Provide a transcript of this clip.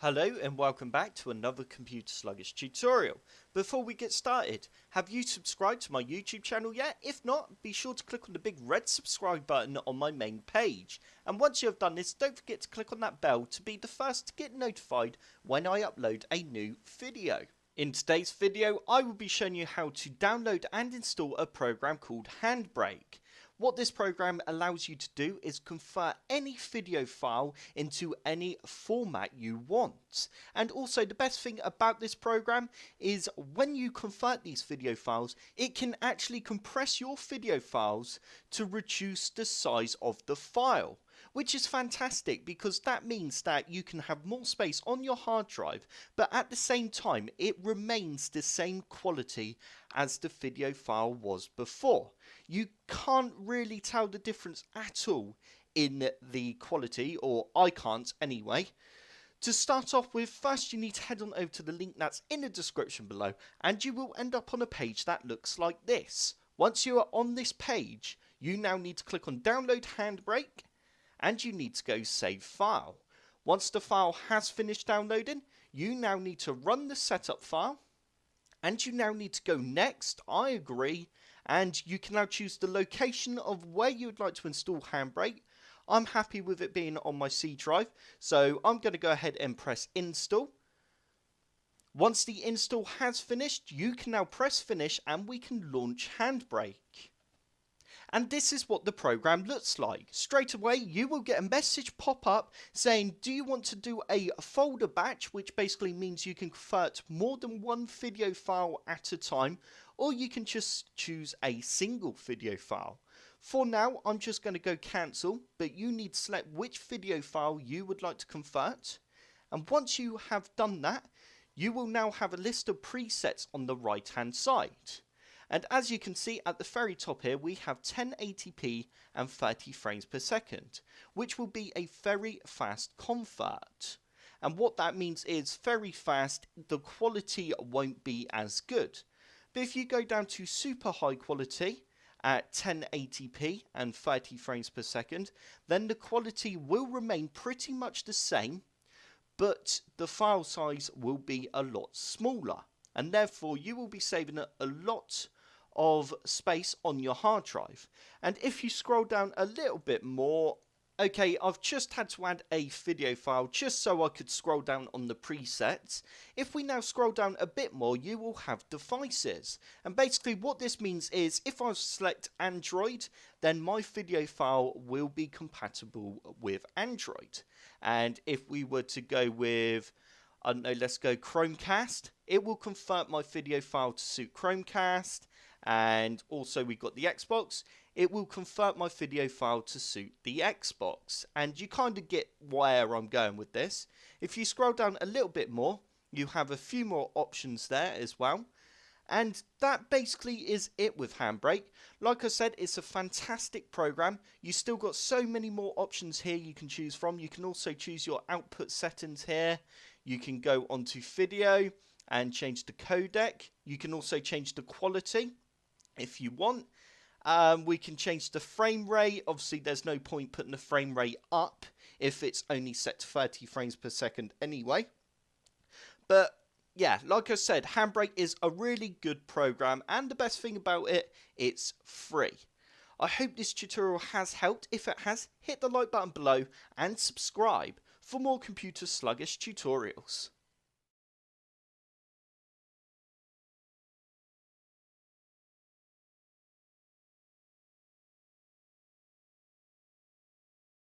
Hello and welcome back to another Computer Sluggish tutorial. Before we get started, have you subscribed to my YouTube channel yet? If not, be sure to click on the big red subscribe button on my main page. And once you have done this, don't forget to click on that bell to be the first to get notified when I upload a new video. In today's video, I will be showing you how to download and install a program called HandBrake. What this program allows you to do is convert any video file into any format you want. And also the best thing about this program is when you convert these video files, it can actually compress your video files to reduce the size of the file. Which is fantastic because that means that you can have more space on your hard drive, but at the same time it remains the same quality as the video file was before. You can't really tell the difference at all in the quality, or I can't anyway. To start off with, first you need to head on over to the link that's in the description below, and you will end up on a page that looks like this. Once you are on this page, you now need to click on Download HandBrake, and you need to go Save File. Once the file has finished downloading, you now need to run the setup file, and you now need to go Next, I agree, and you can now choose the location of where you would like to install HandBrake. I'm happy with it being on my C drive, so I'm going to go ahead and press Install. Once the install has finished, you can now press Finish and we can launch HandBrake. And this is what the program looks like. Straight away you will get a message pop up saying, do you want to do a folder batch, which basically means you can convert more than one video file at a time, or you can just choose a single video file. For now I'm just going to go cancel, but you need to select which video file you would like to convert. And once you have done that, you will now have a list of presets on the right hand side. And as you can see at the very top here, we have 1080p and 30 frames per second, which will be a very fast convert. And what that means is very fast, the quality won't be as good. But if you go down to super high quality at 1080p and 30 frames per second, then the quality will remain pretty much the same, but the file size will be a lot smaller. And therefore you will be saving a lot of space on your hard drive. And if you scroll down a little bit more, okay, I've just had to add a video file just so I could scroll down on the presets. If we now scroll down a bit more, you will have devices. And basically what this means is if I select Android, then my video file will be compatible with Android. And if we were to go with, I don't know, let's go Chromecast, it will convert my video file to suit Chromecast. And also we've got the Xbox, it will convert my video file to suit the Xbox. And you kind of get where I'm going with this. If you scroll down a little bit more, you have a few more options there as well. And that basically is it with HandBrake. Like I said, it's a fantastic program. You still got so many more options here you can choose from. You can also choose your output settings here. You can go onto video and change the codec. You can also change the quality if you want. We can change the frame rate. Obviously there's no point putting the frame rate up if it's only set to 30 frames per second anyway. But yeah, like I said, HandBrake is a really good program, and the best thing about it, it's free. I hope this tutorial has helped. If it has, hit the like button below and subscribe for more computer sluggish tutorials.